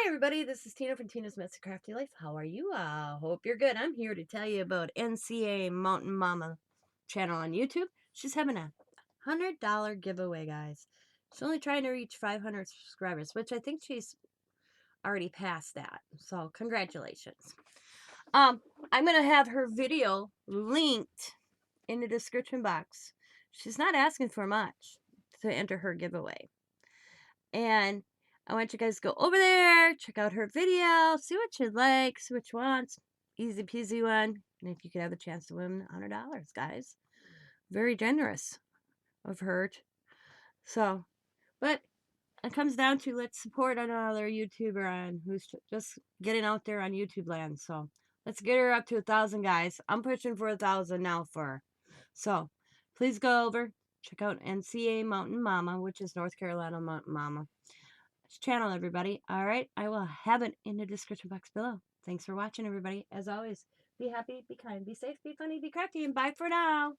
Hi everybody, this is Tina from Tina's Messy Crafty Life. How are you? Hope you're good. I'm here to tell you about NCA Mountain Momma channel on YouTube. She's having a $100 giveaway, guys. She's only trying to reach 500 subscribers, which I think she's already past that. So congratulations. I'm gonna have her video linked in the description box. She's not asking for much to enter her giveaway. And I want you guys to go over there, check out her video, see what you like, see what you want. Easy peasy one. And if you could have a chance to win $100, guys. Very generous of her. So, but it comes down to let's support another YouTuber on who's just getting out there on YouTube land. So let's get her up to 1,000, guys. I'm pushing for 1,000 now for her. So please go over, check out NCA Mountain Momma, which is North Carolina Mountain Momma channel, everybody. All right, I will have it in the description box below. Thanks for watching, everybody. As always, be happy, be kind, be safe, be funny, be crafty, and bye for now.